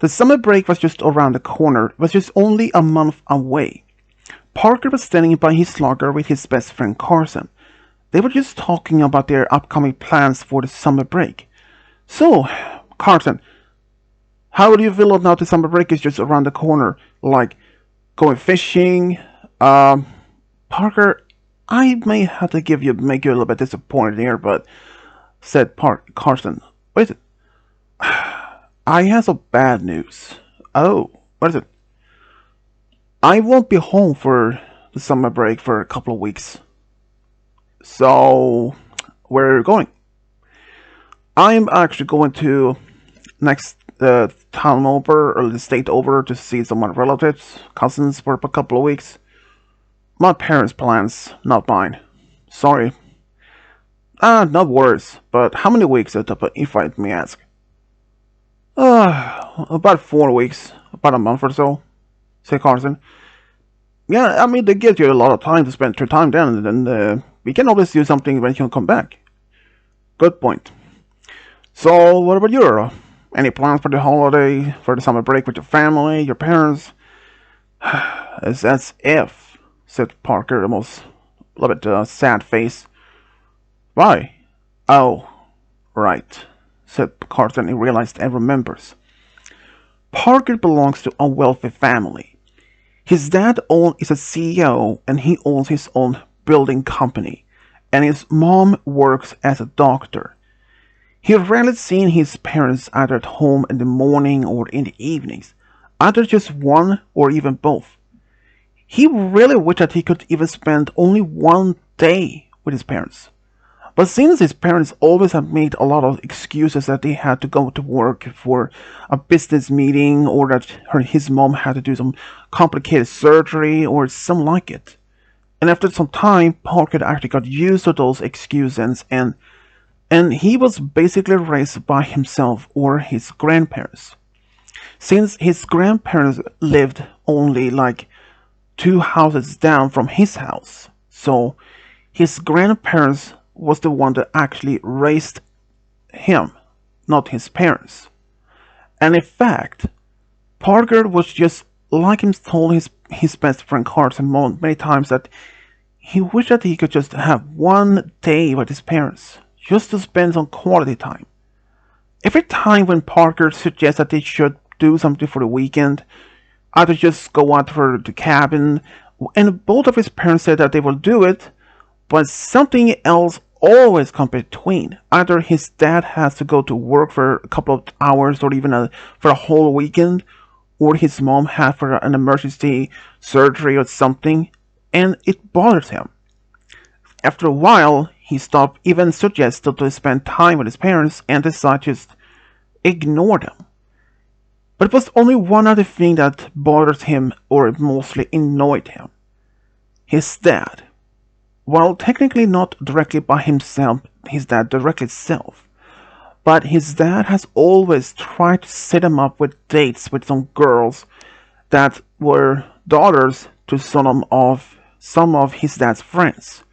The summer break was just around the corner. It was just only a month away. Parker was standing by his locker with his best friend Carson. They were just talking about their upcoming plans for the summer break. So, Carson, how do you feel now the summer break is just around the corner? Like, going fishing? Parker, I may have to make you a little bit disappointed here, but said Carson. Wait, I have some bad news. Oh, what is it? I won't be home for the summer break for a couple of weeks. So, where are you going? I'm actually going to next town over or the state over to see some of my relatives, cousins for a couple of weeks. My parents' plans, not mine. Sorry. No worries. But how many weeks if I may ask? About 4 weeks, about a month or so, said Carson. Yeah, I mean, they give you a lot of time to spend your time then, and we can always do something when you come back. Good point. So, what about you? Any plans for the holiday, for the summer break with your family, your parents? That's if, said Parker, almost a little bit sad face. Why? Oh, right, said Carson and realized and remembers. Parker belongs to a wealthy family. His dad is a CEO and he owns his own building company, and his mom works as a doctor. He rarely seen his parents either at home in the morning or in the evenings, either just one or even both. He really wished that he could even spend only one day with his parents. But since his parents always have made a lot of excuses that they had to go to work for a business meeting or that his mom had to do some complicated surgery or something like it. And after some time, Parker actually got used to those excuses and he was basically raised by himself or his grandparents. Since his grandparents lived only like 2 houses down from his house, so his grandparents was the one that actually raised him, not his parents. And in fact, Parker was just like him told his best friend Carson many times that he wished that he could just have one day with his parents, just to spend some quality time. Every time when Parker suggests that they should do something for the weekend, either just go out for the cabin, and both of his parents said that they will do it, but something else always come between. Either his dad has to go to work for a couple of hours or even for a whole weekend, or his mom had for an emergency surgery or something, and it bothers him. After a while, he stopped even suggesting to spend time with his parents and decided to just ignore them. But it was only one other thing that bothered him or mostly annoyed him. His dad. Well, technically not directly by himself, his dad directly self, but his dad has always tried to set him up with dates with some girls that were daughters to some of his dad's friends.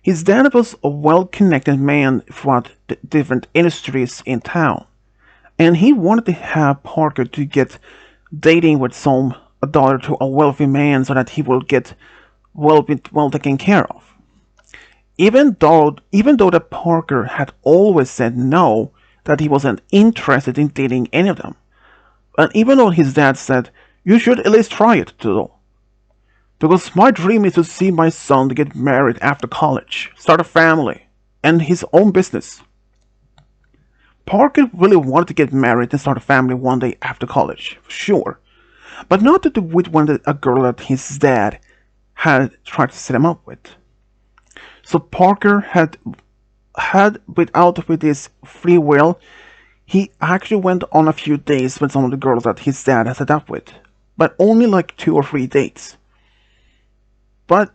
His dad was a well-connected man throughout the different industries in town, and he wanted to have Parker to get dating with a daughter to a wealthy man so that he will get well taken care of. Even though that Parker had always said no, that he wasn't interested in dating any of them, and even though his dad said, "You should at least try it, too, because my dream is to see my son get married after college, start a family, and his own business." Parker really wanted to get married and start a family one day after college, sure, but not to do with a girl that his dad had tried to set him up with. So Parker with his free will, he actually went on a few dates with some of the girls that his dad had set up with, but only like 2 or 3 dates. But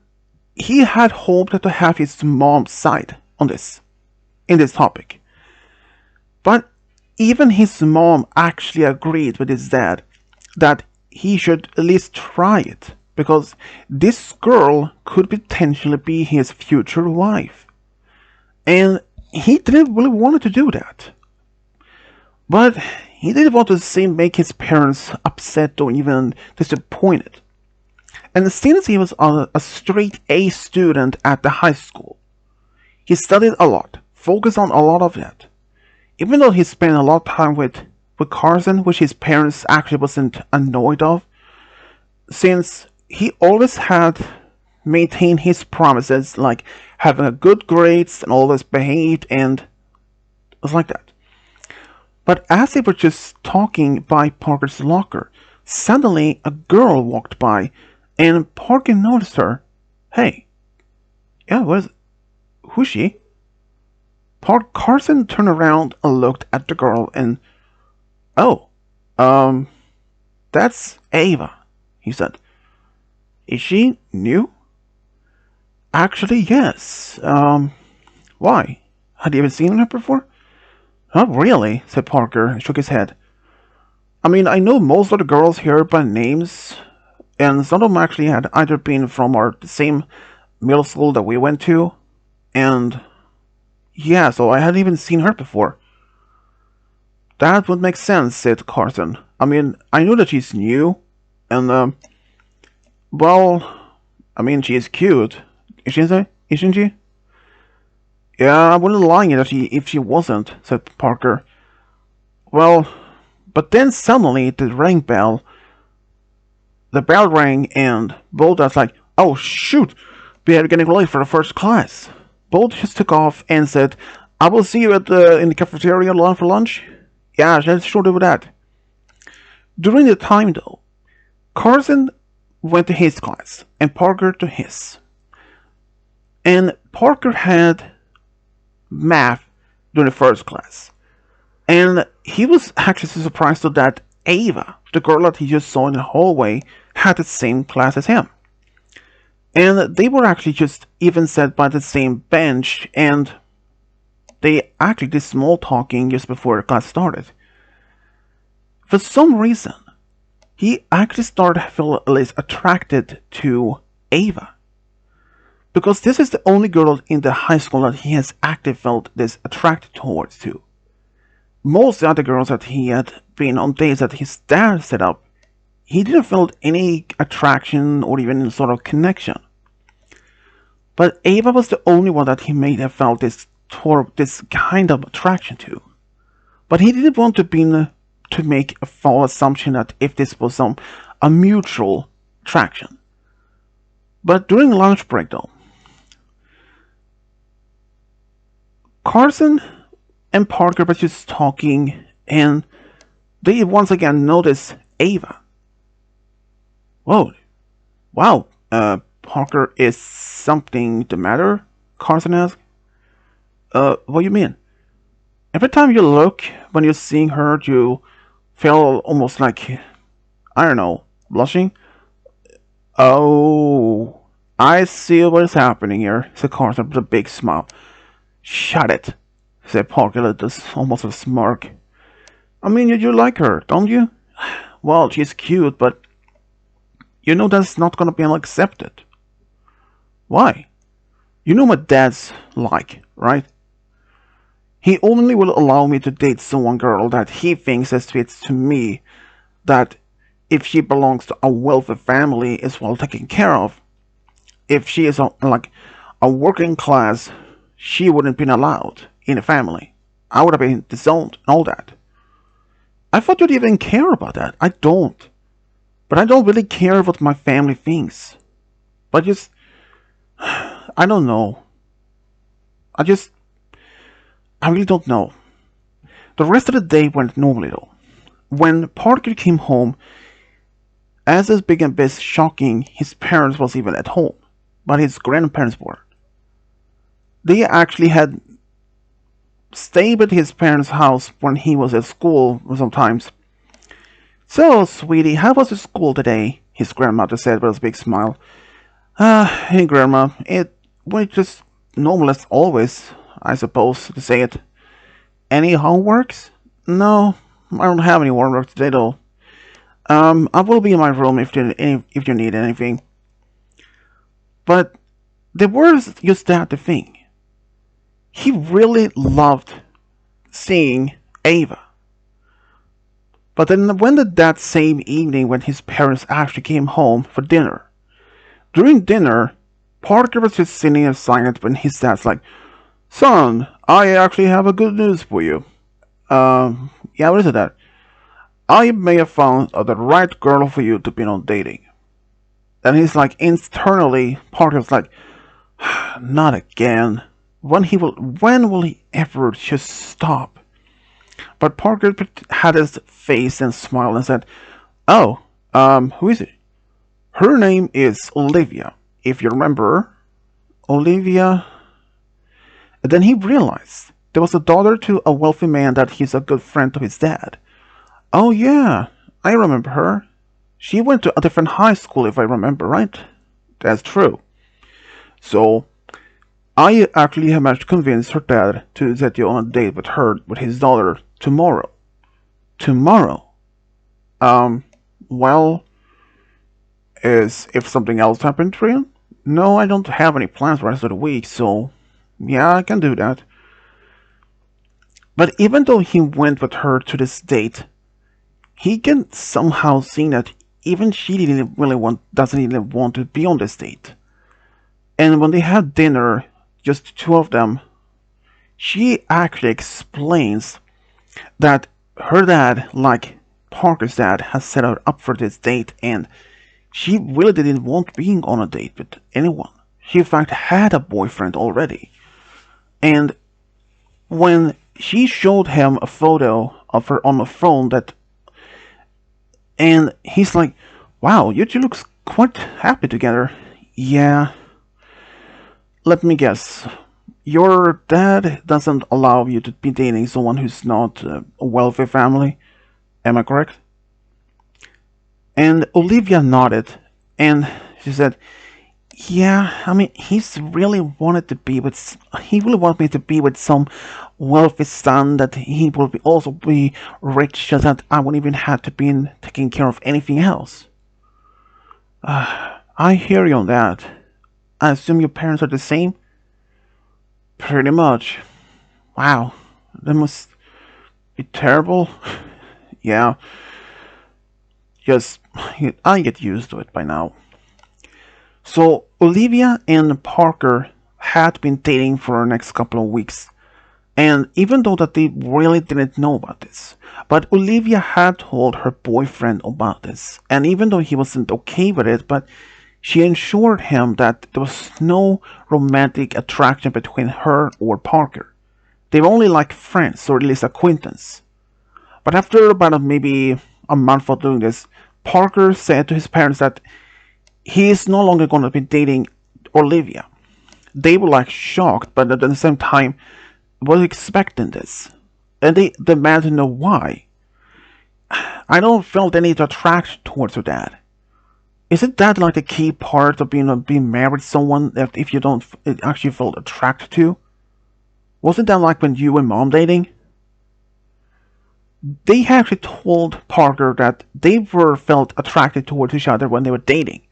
he had hoped to have his mom's side on in this topic. But even his mom actually agreed with his dad that he should at least try it, because this girl could potentially be his future wife. And he didn't really want to do that. But he didn't want to make his parents upset or even disappointed. And since he was a straight A student at the high school, he studied a lot, focused on a lot of it. Even though he spent a lot of time with Carson, which his parents actually wasn't annoyed of, since he always had maintained his promises, like having a good grades and always behaved, and it was like that. But as they were just talking by Parker's locker, suddenly a girl walked by, and Parker noticed her. Hey, yeah, who's she? Carson turned around and looked at the girl, and oh, um, that's Ava, he said. Is she new? Actually, yes. Why? Had you ever seen her before? Not really, said Parker and shook his head. I mean, I know most of the girls here by names, and some of them actually had either been from the same middle school that we went to, and yeah, so I hadn't even seen her before. That would make sense, said Carson. I mean, I know that she's new, and, well, I mean, she is cute. Isn't she? Yeah, I wouldn't lie if she wasn't, said Parker. Well, but then suddenly the bell rang, and both was like, oh shoot, we are getting late for the first class. Both just took off and said, I will see you in the cafeteria for lunch. Yeah, let's sure do that. During the time though, Carson went to his class and Parker to his. And Parker had math during the first class. And he was actually surprised that Ava, the girl that he just saw in the hallway, had the same class as him. And they were actually just even sat by the same bench, and they actually did small talking just before the class started. For some reason, he actually started to feel at least attracted to Ava. Because this is the only girl in the high school that he has actually felt this attracted towards to. Most of the other girls that he had been on dates that his dad set up, he didn't feel any attraction or even sort of connection. But Ava was the only one that he may have felt this kind of attraction to. But he didn't want to make a false assumption that if this was a mutual attraction. But during lunch break though, Carson and Parker were just talking, and they once again noticed Ava. Whoa, wow, Parker, is something the matter? Carson asked. What do you mean? Every time you look, when you're seeing her, you feel almost like, I don't know, blushing? Oh, I see what is happening here, said Carson with a big smile. Shut it, said Parker with almost a smirk. I mean, you like her, don't you? Well, she's cute, but you know that's not gonna be accepted. Why? You know what dad's like, right? He only will allow me to date someone girl that he thinks is fits to me, that if she belongs to a wealthy family is well taken care of. If she is a working class, she wouldn't been allowed in a family. I would have been disowned and all that. I thought you'd even care about that. I don't. But I don't really care what my family thinks. But just, I don't know. I really don't know. The rest of the day went normally though. When Parker came home, as is big and best shocking, his parents was even at home, but his grandparents were. They actually had stayed at his parents' house when he was at school sometimes. So, sweetie, how was the school today? His grandmother said with a big smile. Hey, Grandma, it was just normal as always, I suppose, to say it. Any homeworks? No, I don't have any homework today, though. I will be in my room if you need anything. But there was just that the thing. He really loved seeing Ava. But then when that same evening when his parents actually came home for dinner. During dinner, Parker was just sitting in silence when his dad's like, "Son, I actually have a good news for you." Yeah, what is it that? "I may have found the right girl for you to be on dating." And he's like, internally, Parker's like, "Not again. When will he ever just stop?" But Parker had his face and smiled and said, "Oh, who is it? Her name is Olivia. If you remember, Olivia." And then he realized there was a daughter to a wealthy man that he's a good friend of his dad. "Oh yeah, I remember her. She went to a different high school if I remember right." "That's true. So I actually have managed to convince her dad to set you on a date with her with his daughter tomorrow." "Tomorrow? Um, well, is if something else happened to you?" "No, I don't have any plans for the rest of the week, so yeah, I can do that." But even though he went with her to this date, he can somehow see that even she doesn't even want to be on this date. And when they had dinner, just two of them, she actually explains that her dad, like Parker's dad, has set her up for this date, and she really didn't want being on a date with anyone. She in fact had a boyfriend already. And when she showed him a photo of her on the phone and he's like, "Wow, you two look quite happy together." "Yeah, let me guess. Your dad doesn't allow you to be dating someone who's not a wealthy family. Am I correct?" And Olivia nodded, and she said, "Yeah, I mean, he really wanted me to be with some wealthy son that he will also be rich, so that I wouldn't even have to be taking care of anything else." "I hear you on that. I assume your parents are the same?" "Pretty much." "Wow, that must be terrible." "Yeah, just I get used to it by now." So Olivia and Parker had been dating for the next couple of weeks, and even though that they really didn't know about this, but Olivia had told her boyfriend about this, and even though he wasn't okay with it, but she assured him that there was no romantic attraction between her or Parker. They were only like friends, or at least acquaintance. But after about maybe a month of doing this, Parker said to his parents that he is no longer going to be dating Olivia. They were like shocked, but at the same time was expecting this. And they demanded to know why. "I don't feel any attraction towards her dad." Isn't that like a key part of being married to someone that if you don't actually feel attracted to? Wasn't that like when you and mom dating? They actually told Parker that they were felt attracted towards each other when they were dating.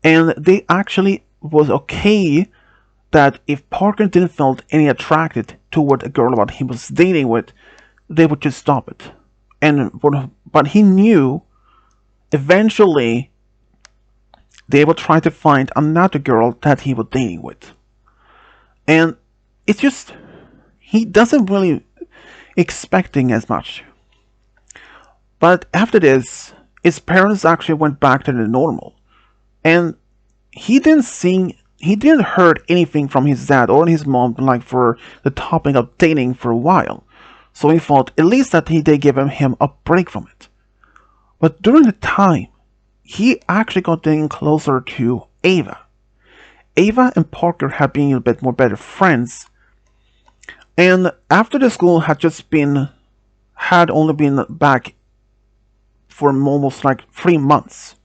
And they actually was okay that if Parker didn't feel any attracted toward a girl that he was dating with, they would just stop it. But he knew eventually they would try to find another girl that he was dating with. And it's just he doesn't really expecting as much. But after this, his parents actually went back to the normal. And he didn't heard anything from his dad or his mom like for the topic of dating for a while. So he thought at least that they give him a break from it. But during the time, he actually got getting closer to Ava. Ava and Parker had been a bit more better friends. And after the school had only been back for almost like 3 months,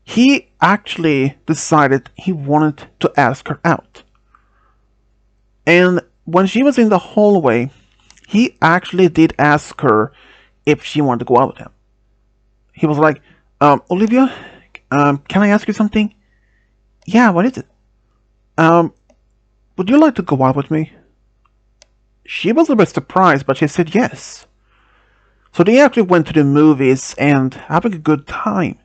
he actually decided he wanted to ask her out. And when she was in the hallway, he actually did ask her if she wanted to go out with him. He was like, "Olivia, can I ask you something?" "Yeah, what is it?" Um, "Would you like to go out with me?" She was a bit surprised, but she said yes. So they actually went to the movies and having a good time.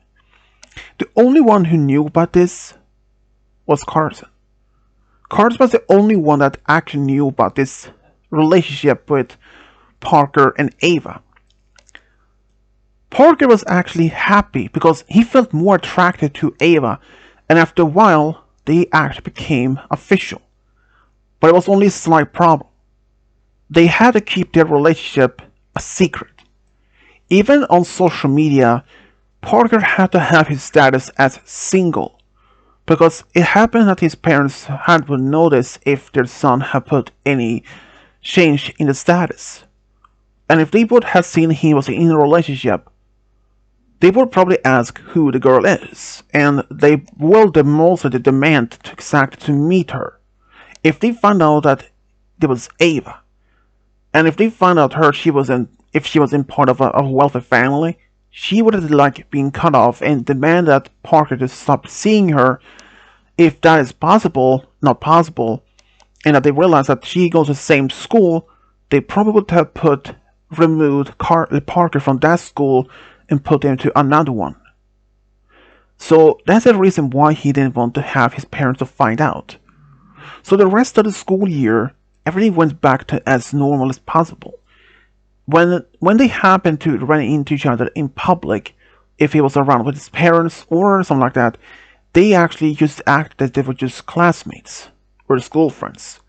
The only one who knew about this was Carson. Carson was the only one that actually knew about this relationship with Parker and Ava. Parker was actually happy because he felt more attracted to Ava, and after a while, they actually became official. But it was only a slight problem. They had to keep their relationship a secret. Even on social media, Parker had to have his status as single, because it happened that his parents had to notice if their son had put any change in the status. And if they would have seen he was in a relationship, they would probably ask who the girl is, and they will demonstrate demand to meet her. If they find out that it was Ava, and if they find out if she was in part of a wealthy family, she would have like been cut off and demand that Parker to stop seeing her. If that is not possible, and that they realize that she goes to the same school, they probably would have removed Parker from that school and put him to another one. So that's the reason why he didn't want to have his parents to find out. So the rest of the school year, everything went back to as normal as possible. When they happened to run into each other in public, if he was around with his parents or something like that, they actually just acted as they were just classmates or school friends.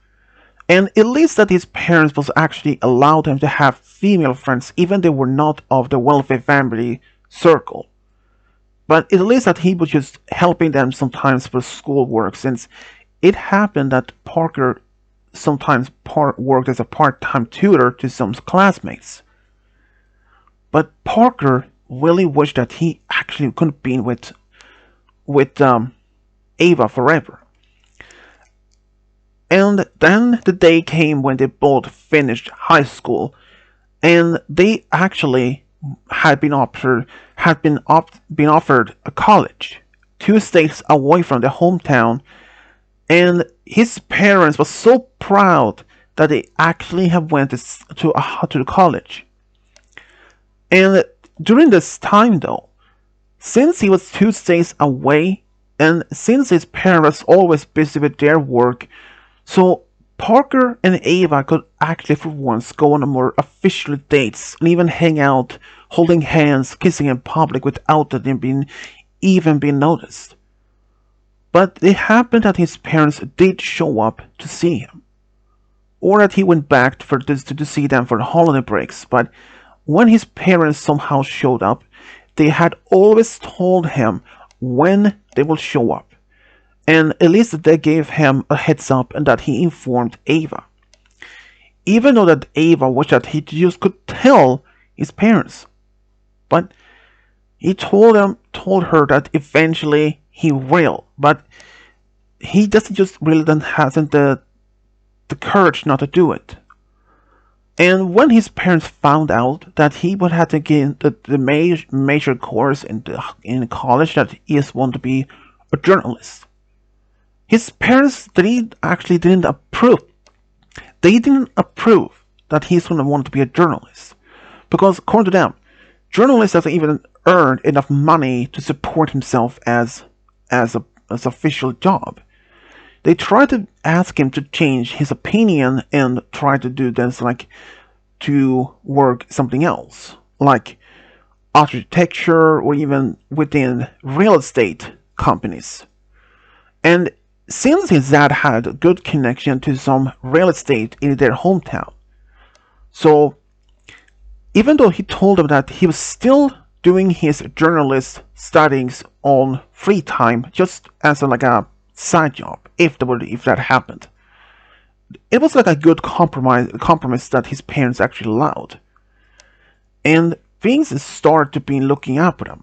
And at least that his parents was actually allowed him to have female friends, even they were not of the wealthy family circle. But at least that he was just helping them sometimes with schoolwork, since it happened that Parker sometimes worked as a part-time tutor to some classmates. But Parker really wished that he actually could have been with Ava forever. And then the day came when they both finished high school, and they actually had been offered a college 2 states away from their hometown, and his parents were so proud that they actually have went to the college. And during this time, though, since he was 2 states away, and since his parents were always busy with their work, so Parker and Ava could actually for once go on a more official dates and even hang out, holding hands, kissing in public without them even being noticed. But it happened that his parents did show up to see him, or that he went back to see them for the holiday breaks. But when his parents somehow showed up, they had always told him when they will show up. And at least they gave him a heads up and that he informed Ava. Even though that Ava wished that he just could tell his parents. But he told her that eventually he will. But he just really hasn't the courage not to do it. And when his parents found out that he would have to get the major course in college, that he is want to be a journalist, his parents didn't approve. They didn't approve that he's going to want to be a journalist, because according to them, journalist doesn't even earn enough money to support himself as official job. They tried to ask him to change his opinion and try to do this, like to work something else, like architecture or even within real estate companies. And since his dad had a good connection to some real estate in their hometown, so even though he told them that he was still doing his journalist studies on free time, just as like a side job, if that happened, it was like a good compromise that his parents actually allowed, and things started to be looking up with him.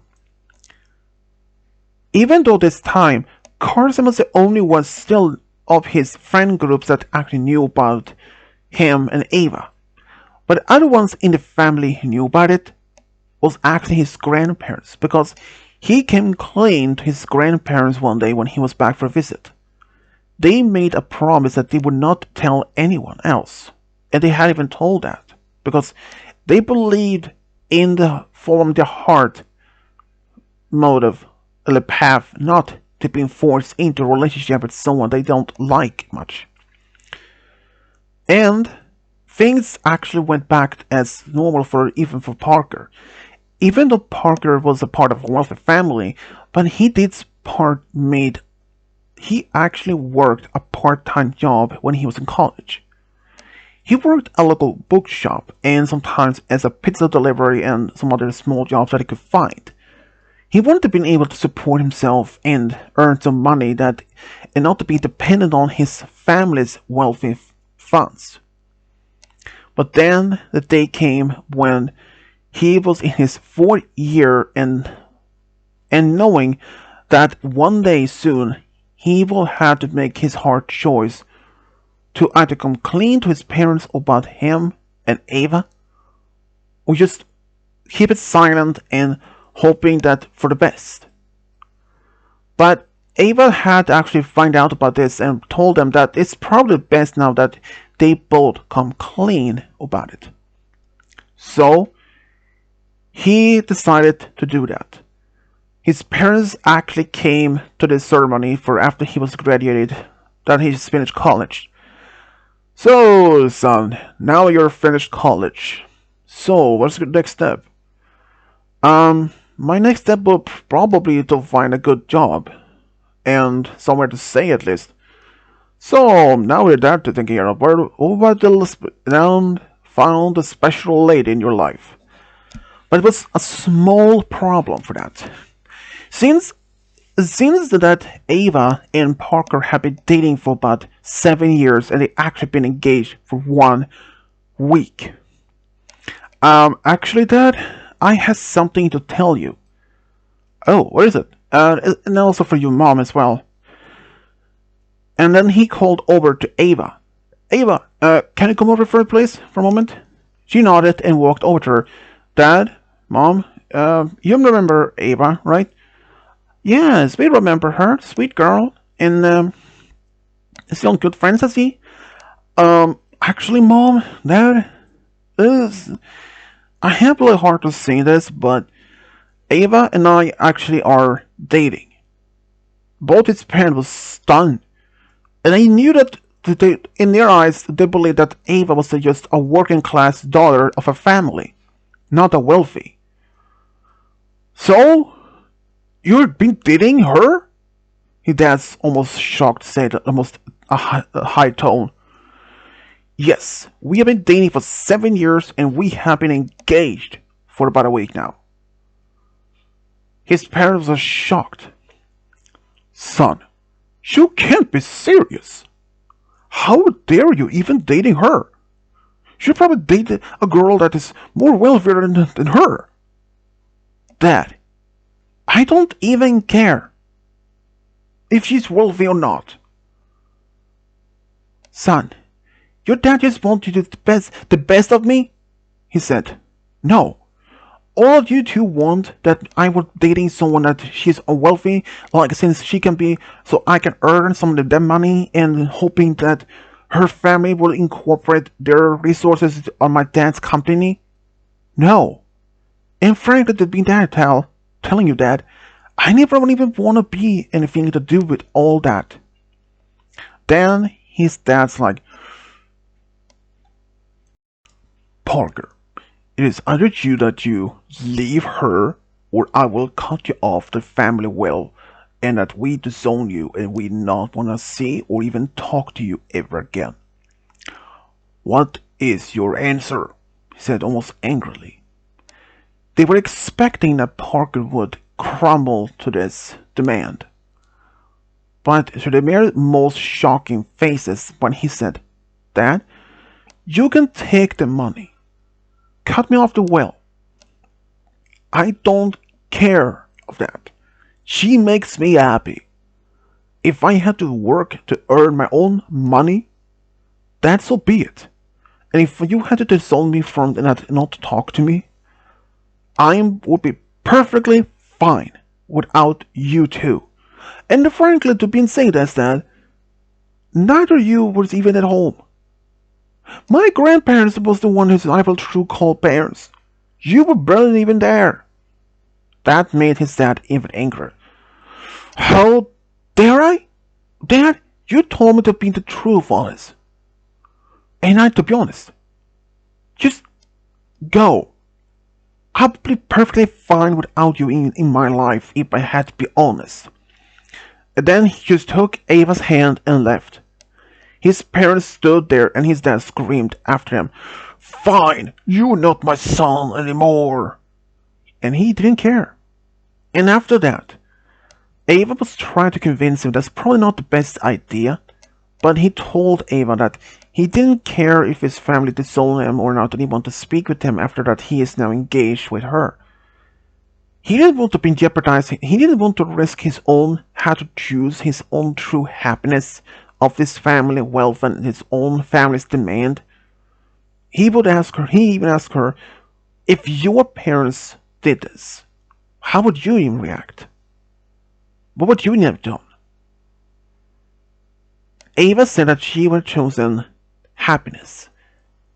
Even though this time Carson was the only one still of his friend groups that actually knew about him and Ava. But the other ones in the family who knew about it was actually his grandparents, because he came clean to his grandparents one day when he was back for a visit. They made a promise that they would not tell anyone else, and they had even told that, because they believed in the following the heart motive, the path, not to being forced into a relationship with someone they don't like much. And things actually went back as normal for even for Parker. Even though Parker was a part of a wealthy family, but he actually worked a part-time job when he was in college. He worked at a local bookshop and sometimes as a pizza delivery and some other small jobs that he could find. He wanted to be able to support himself and earn some money and not to be dependent on his family's wealthy funds. But then the day came when he was in his fourth year and knowing that one day soon he will have to make his hard choice to either come clean to his parents about him and Ava, or just keep it silent and hoping that for the best. But Ava had to actually find out about this and told them that it's probably best now that they both come clean about it. So he decided to do that. His parents actually came to the ceremony for after he was graduated, that he finished college. So, son, now you're finished college. So, what's your next step? My next step will probably to find a good job. And somewhere to stay at least. So, now we're there to thinking of over the and found a special lady in your life. But it was a small problem for that. Since that Ava and Parker have been dating for about 7 years and they actually been engaged for 1 week. Actually, Dad, I have something to tell you. Oh, what is it? And also for your mom as well. And then he called over to Ava. Ava, can you come over for it, please, for a moment? She nodded and walked over to her. Dad, Mom, you remember Ava, right? Yes, we remember her, sweet girl. And, is she on good friends, as he? Actually, Mom, Dad, I have really hard to say this, but Ava and I actually are dating. Both his parents were stunned, and I knew that in their eyes they believed that Ava was just a working class daughter of a family, not a wealthy. So, you've been dating her? His dad's almost shocked said, almost a high tone. Yes, we have been dating for 7 years and we have been engaged for about a week now. His parents were shocked. Son, you can't be serious. How dare you even dating her? You probably dated a girl that is more wealthier than her. Dad, I don't even care if she's wealthy or not. Son, your dad just wants you to the best of me? He said. No. All you two want that I was dating someone that she's wealthy, like since she can be, so I can earn some of the money and hoping that her family will incorporate their resources on my dad's company? No. And frankly, to be that telling you that, I never even want to be anything to do with all that. Then his dad's like, Parker, it is either you that you leave her, or I will cut you off the family will, and that we disown you and we not want to see or even talk to you ever again. What is your answer? He said almost angrily. They were expecting that Parker would crumble to this demand. But to their most shocking faces when he said, Dad, you can take the money. Cut me off the well. I don't care of that. She makes me happy. If I had to work to earn my own money, that so be it. And if you had to disown me from and not talk to me, I would be perfectly fine without you two. And frankly, to be saying that, neither you was even at home. My grandparents was the one whose I will true call parents. You were barely even there. That made his dad even angrier. How dare I? Dad, you told me to be the truth on this. And to be honest, just go. I'll be perfectly fine without you in my life if I had to be honest. And then he just took Ava's hand and left. His parents stood there and his dad screamed after him, "Fine, you're not my son anymore." And he didn't care. And after that, Ava was trying to convince him that's probably not the best idea, but he told Ava that he didn't care if his family disowned him or not, and he wanted to speak with him after that he is now engaged with her. He didn't want to be jeopardized. He didn't want to risk his own, had to choose his own true happiness of his family wealth and his own family's demand. He even asked her, if your parents did this, how would you even react? What would you have done? Ava said that she would have chosen happiness,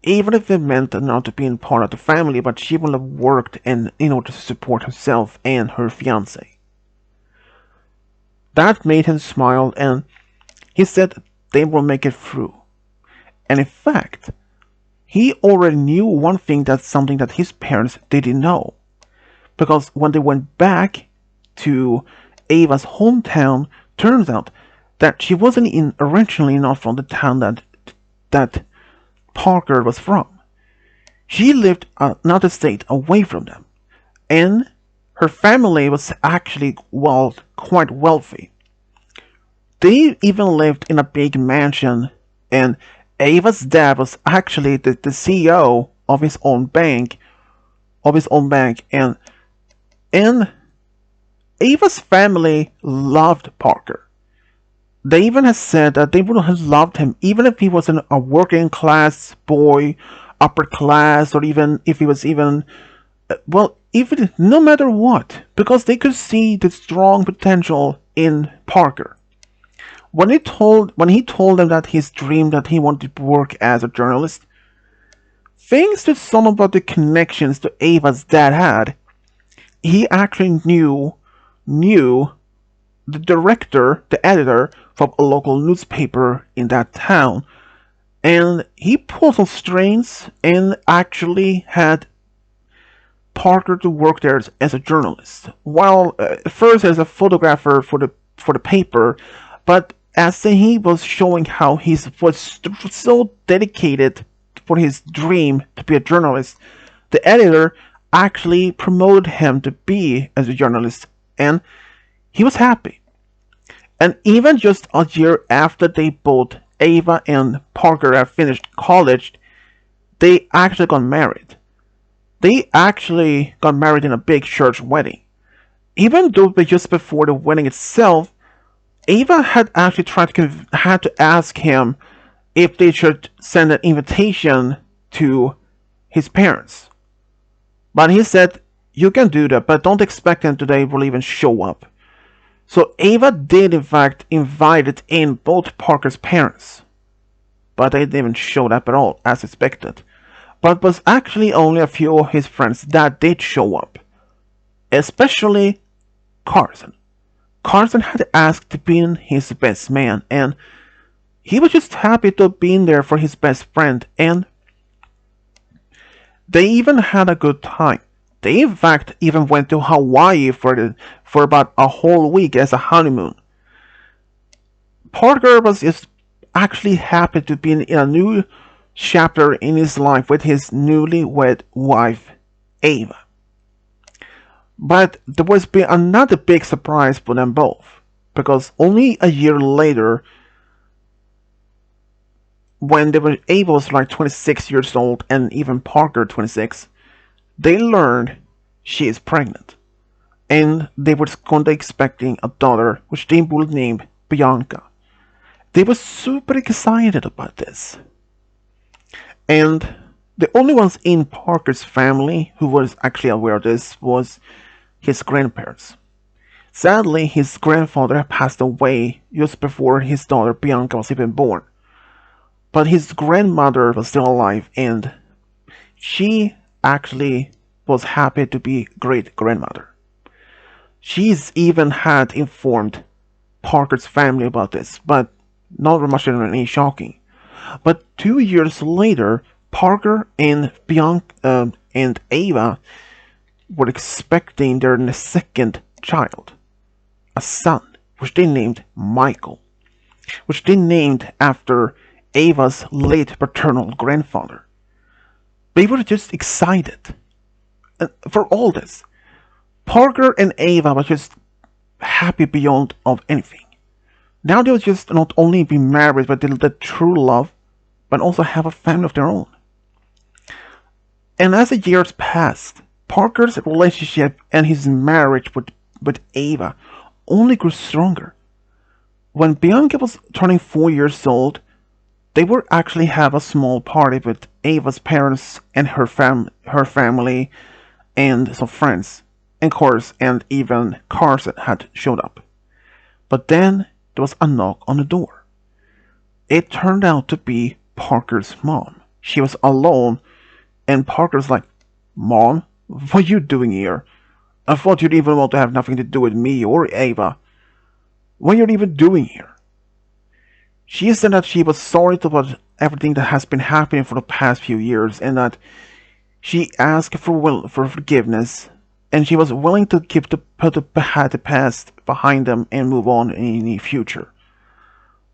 even if it meant not being part of the family, but she would have worked in order to support herself and her fiancé. That made him smile, and he said they will make it through. And in fact, he already knew one thing, that's something that his parents didn't know. Because when they went back to Ava's hometown, turns out that she wasn't originally not from the town that Parker was from. She lived another state away from them, and her family was actually quite wealthy. They even lived in a big mansion, and Ava's dad was actually the CEO of his own bank, and Ava's family loved Parker. They even have said that they would have loved him even if he wasn't a working class boy, upper class, or even if he was even, no matter what, because they could see the strong potential in Parker. When he told them that his dream that he wanted to work as a journalist, thanks to some of the connections that Ava's dad had, he actually knew the director, the editor from a local newspaper in that town, and he pulled some strings and actually had Parker to work there as a journalist. While first as a photographer for the paper, but as he was showing how he was so dedicated for his dream to be a journalist, the editor actually promoted him to be as a journalist, and he was happy. And even just a year after they both, Ava and Parker, had finished college, they actually got married. They actually got married in a big church wedding. Even though just before the wedding itself, Ava had actually had to ask him if they should send an invitation to his parents. But he said, "You can do that, but don't expect them they will even show up." So Ava did in fact invite in both Parker's parents, but they didn't show up at all, as expected. But it was actually only a few of his friends that did show up, especially Carson. Carson had asked to be his best man, and he was just happy to have been there for his best friend, and they even had a good time. They in fact even went to Hawaii for about a whole week as a honeymoon. Parker was just actually happy to be in a new chapter in his life with his newlywed wife, Ava. But there was another big surprise for them both, because only a year later, when Ava was like 26 years old and even Parker 26, they learned she is pregnant. And they were going to expecting a daughter, which they will name Bianca. They were super excited about this. And the only ones in Parker's family who was actually aware of this was his grandparents. Sadly, his grandfather had passed away just before his daughter Bianca was even born. But his grandmother was still alive, and she actually was happy to be great grandmother. She's even had informed Parker's family about this, but not much of any shocking. But 2 years later, Parker and Bianca and Ava were expecting their second child, a son, which they named Michael, which they named after Ava's late paternal grandfather. They were just excited for all this. Parker and Ava were just happy beyond of anything. Now they would just not only be married but the true love, but also have a family of their own. And as the years passed, Parker's relationship and his marriage with Ava only grew stronger. When Bianca was turning 4 years old, they would actually have a small party with Ava's parents and her family and some friends. And of course, and even Carson had showed up. But then there was a knock on the door. It turned out to be Parker's mom. She was alone, and Parker's like, "Mom, what are you doing here? I thought you'd even want to have nothing to do with me or Ava. What are you even doing here?" She said that she was sorry about everything that has been happening for the past few years, and that she asked for forgiveness, and she was willing to put the past behind them and move on in the future.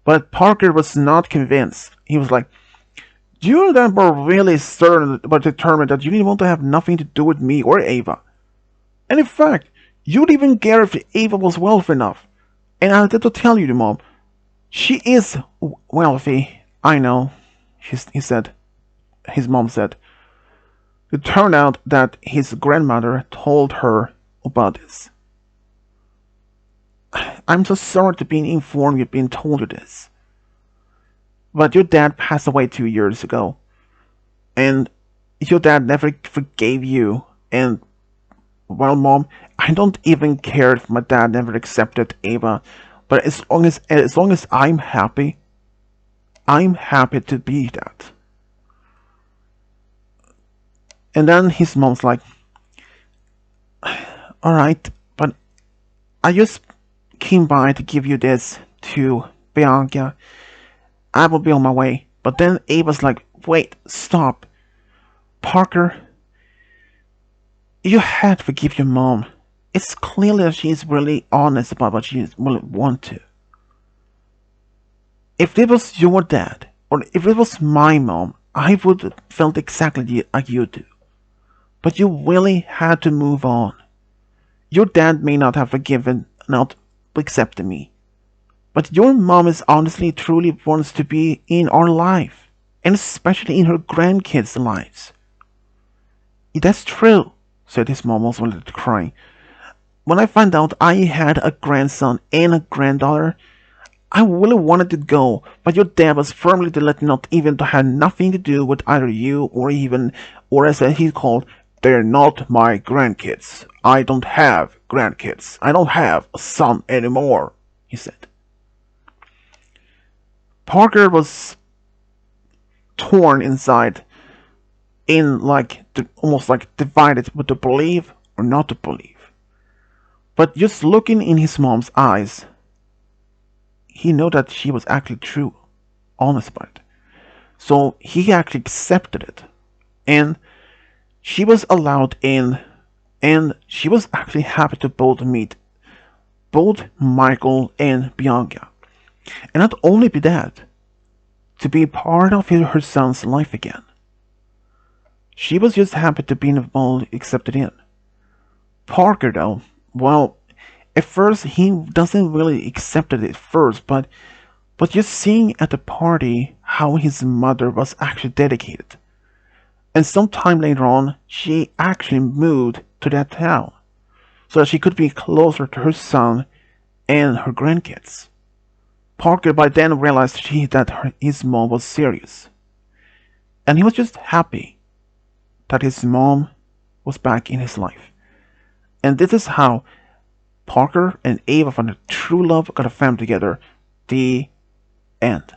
But Parker was not convinced. He was like, "You then were really certain but determined that you didn't want to have nothing to do with me or Ava. And in fact, you'd even care if Ava was wealthy enough. And I had to tell you, Mom, she is wealthy, I know," he said. His mom said. It turned out that his grandmother told her about this. "I'm so sorry to be informed you've been told this. But your dad passed away 2 years ago. And your dad never forgave you. And, well, Mom, I don't even care if my dad never accepted Ava. But as long as I'm happy to be that." And then his mom's like, "Alright, but I just came by to give you this to Bianca. I will be on my way." But then Ava's like, "Wait, stop. Parker, you had to forgive your mom. It's clear that she's really honest about what she will want to. If it was your dad, or if it was my mom, I would have felt exactly like you do. But you really had to move on. Your dad may not have forgiven, not accepted me. But your mom is honestly truly wants to be in our life, and especially in her grandkids' lives." "That's true," said his mom, also crying. "When I found out I had a grandson and a granddaughter, I really wanted to go, but your dad was firmly decided not even to have nothing to do with either you or as he called, they're not my grandkids. I don't have grandkids. I don't have a son anymore," he said. Parker was torn inside, almost like divided with to believe or not to believe. But just looking in his mom's eyes, he knew that she was actually true, honest about it. So he actually accepted it, and she was allowed in, and she was actually happy to both meet both Michael and Bianca. And not only be that, to be part of her son's life again. She was just happy to be involved, accepted in. Parker, though, well, at first he doesn't really accept it at first, but just seeing at the party how his mother was actually dedicated. And sometime later on, she actually moved to that town so that she could be closer to her son and her grandkids. Parker by then realized that his mom was serious. And he was just happy that his mom was back in his life. And this is how Parker and Ava found a true love, got a family together. The end.